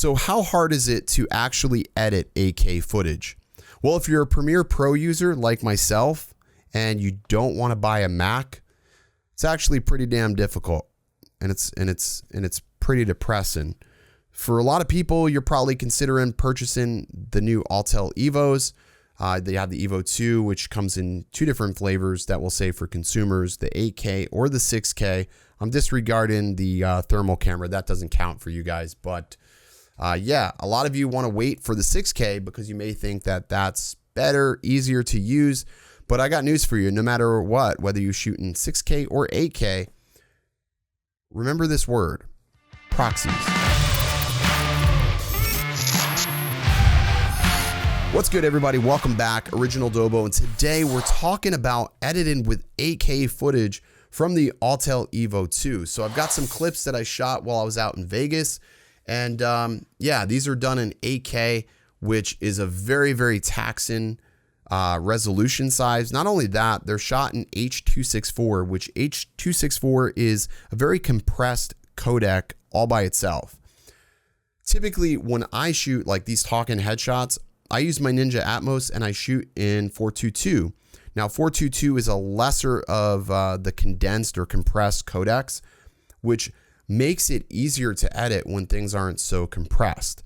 So how hard is it to actually edit 8K footage? Well, if you're a Premiere Pro user like myself and you don't want to buy a Mac, it's actually pretty damn difficult, and it's pretty depressing. For a lot of people, you're probably considering purchasing the new Autel EVOs. They have the EVO 2, which comes in two different flavors that will say for consumers, the 8K or the 6K. I'm disregarding the thermal camera. That doesn't count for you guys. But yeah, a lot of you want to wait for the 6K because you may think that that's better, easier to use. But I got news for you. No matter what, whether you shoot in 6K or 8K, remember this word, proxies. What's good, everybody? Welcome back. Original Dobo, and today we're talking about editing with 8K footage from the Autel EVO 2. So I've got some clips that I shot while I was out in Vegas, and yeah, these are done in 8K, which is a very, very taxing resolution size. Not only that, they're shot in H.264, which H.264 is a very compressed codec all by itself. Typically, when I shoot like these talking headshots, I use my Ninja Atmos and I shoot in 422. Now 422 is a lesser of the condensed or compressed codecs, which makes it easier to edit when things aren't so compressed.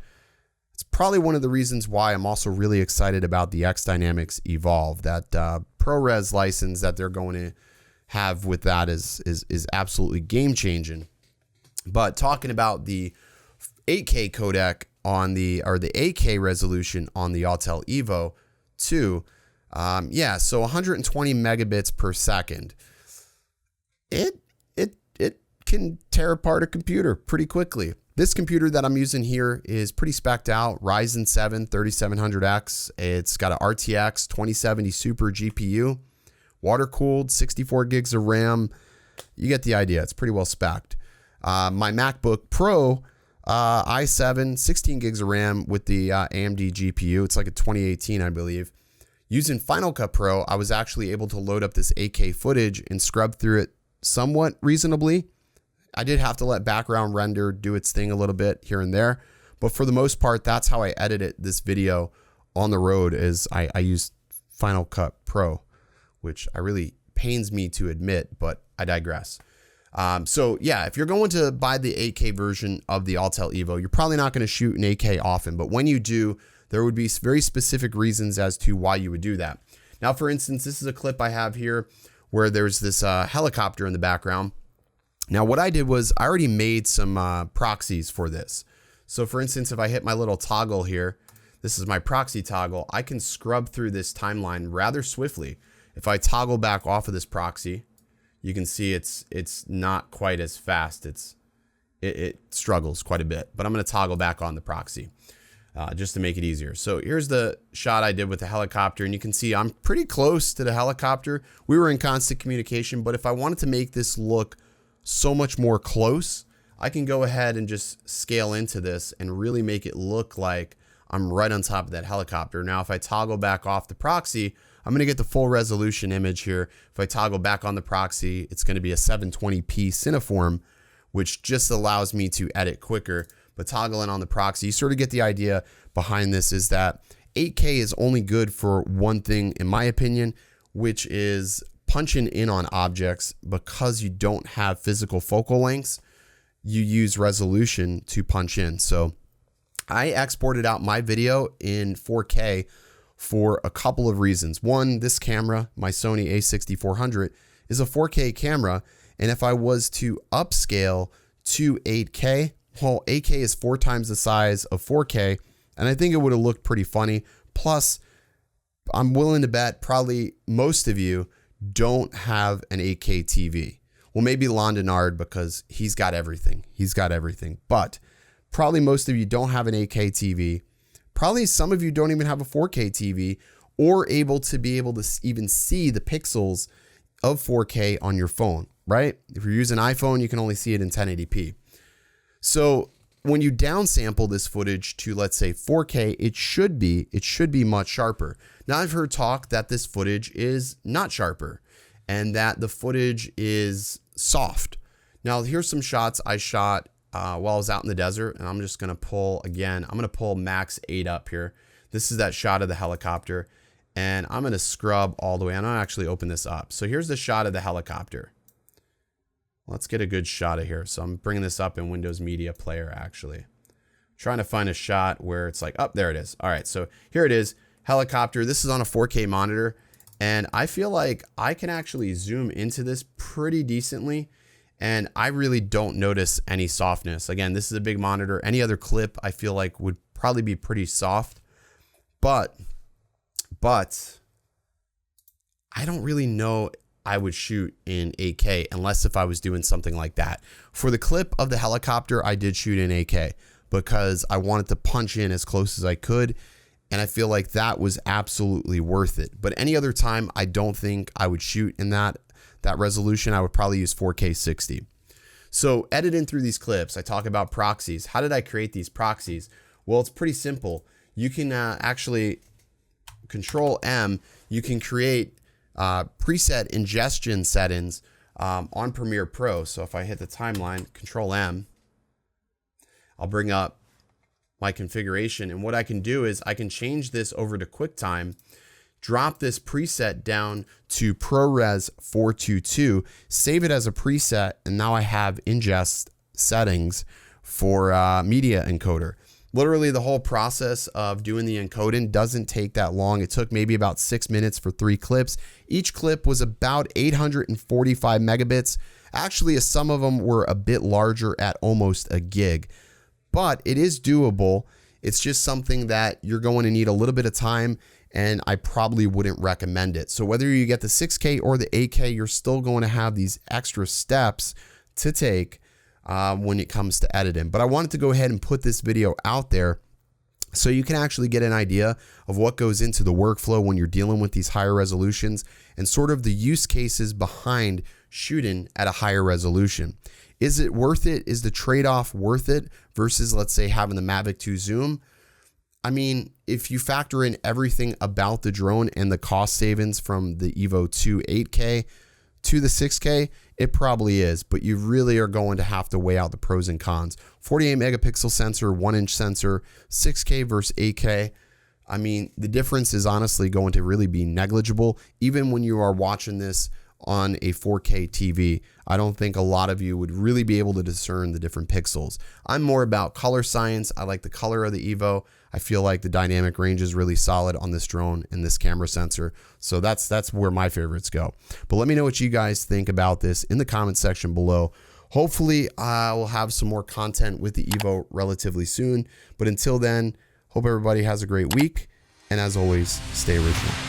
It's probably one of the reasons why I'm also really excited about the X Dynamics Evolve. That ProRes license that they're going to have with that is absolutely game changing. But talking about the 8K codec on the 8K resolution on the Autel EVO 2, yeah, so 120 megabits per second. It can tear apart a computer pretty quickly. This computer that I'm using here is pretty specced out, Ryzen 7 3700X. It's got an RTX 2070 Super GPU, water cooled, 64 gigs of RAM. You get the idea. It's pretty well specced. My MacBook Pro i7, 16 gigs of RAM with the AMD GPU. It's like a 2018, I believe. Using Final Cut Pro, I was actually able to load up this 8K footage and scrub through it somewhat reasonably. I did have to let background render do its thing a little bit here and there, but for the most part, that's how I edited this video on the road. Is I used Final Cut Pro, which I really pains me to admit, but I digress. So yeah, if you're going to buy the 8K version of the Autel EVO, you're probably not going to shoot in 8K often, but when you do, there would be very specific reasons as to why you would do that. Now, for instance, this is a clip I have here where there's this helicopter in the background. Now, what I did was I already made some proxies for this. So for instance, if I hit my little toggle here, this is my proxy toggle, I can scrub through this timeline rather swiftly. If I toggle back off of this proxy, you can see it's not quite as fast. It struggles quite a bit, but I'm going to toggle back on the proxy just to make it easier. So here's the shot I did with the helicopter, and you can see I'm pretty close to the helicopter. We were in constant communication, but if I wanted to make this look so much more close, I can go ahead and just scale into this and really make it look like I'm right on top of that helicopter. Now, if I toggle back off the proxy, I'm going to get the full resolution image here. If I toggle back on the proxy, it's going to be a 720p Cineform, which just allows me to edit quicker. But toggling on the proxy, you sort of get the idea behind this, is that 8K is only good for one thing, in my opinion, which is punching in on objects. Because you don't have physical focal lengths, you use resolution to punch in. So I exported out my video in 4K for a couple of reasons. One, this camera, my Sony a6400, is a 4K camera, and if I was to upscale to 8K, well, 8K is 4 times the size of 4K, and I think it would have looked pretty funny. Plus, I'm willing to bet probably most of you don't have an 8K TV. Well, maybe Londonard, because he's got everything. He's got everything. But probably most of you don't have an 8K TV. Probably some of you don't even have a 4K TV or able to even see the pixels of 4K on your phone, right? If you're using an iPhone, you can only see it in 1080p. So when you downsample this footage to, let's say, 4K, it should be much sharper. Now, I've heard talk that this footage is not sharper and that the footage is soft. Now, here's some shots I shot while I was out in the desert, and I'm just gonna pull again. I'm gonna pull max 8 up here. This is that shot of the helicopter, and I'm gonna scrub all the way. I'm gonna actually open this up. So here's the shot of the helicopter. Let's get a good shot of here. So I'm bringing this up in Windows Media Player actually. Trying to find a shot where it's like, oh, there it is. All right, so here it is, helicopter. This is on a 4K monitor, and I feel like I can actually zoom into this pretty decently, and I really don't notice any softness. Again, this is a big monitor. Any other clip I feel like would probably be pretty soft, but I don't really know I would shoot in 8K unless if I was doing something like that. For the clip of the helicopter, I did shoot in 8K because I wanted to punch in as close as I could, and I feel like that was absolutely worth it. But any other time, I don't think I would shoot in that resolution. I would probably use 4K 60. So editing through these clips, I talk about proxies. How did I create these proxies? Well, it's pretty simple. You can actually Control M, you can create preset ingestion settings on Premiere Pro. So if I hit the timeline, Control M, I'll bring up my configuration, and what I can do is I can change this over to QuickTime, drop this preset down to ProRes 422, save it as a preset, and now I have ingest settings for media encoder. Literally the whole process of doing the encoding doesn't take that long. It took maybe about 6 minutes for 3 clips. Each clip was about 845 megabits. Actually, some of them were a bit larger at almost a gig. But it is doable. It's just something that you're going to need a little bit of time, and I probably wouldn't recommend it. So whether you get the 6K or the 8K, you're still going to have these extra steps to take when it comes to editing. But I wanted to go ahead and put this video out there so you can actually get an idea of what goes into the workflow when you're dealing with these higher resolutions and sort of the use cases behind shooting at a higher resolution. Is it worth it? Is the trade-off worth it versus, let's say, having the Mavic 2 zoom? I mean, if you factor in everything about the drone and the cost savings from the EVO 2 8K to the 6K, it probably is, but you really are going to have to weigh out the pros and cons. 48 megapixel sensor, 1-inch sensor, 6K versus 8K. I mean, the difference is honestly going to really be negligible, even when you are watching this on a 4K TV. I don't think a lot of you would really be able to discern the different pixels. I'm more about color science. I like the color of the EVO. I feel like the dynamic range is really solid on this drone and this camera sensor. So that's where my favorites go. But let me know what you guys think about this in the comment section below. Hopefully I will have some more content with the EVO relatively soon. But until then, hope everybody has a great week. And as always, stay original.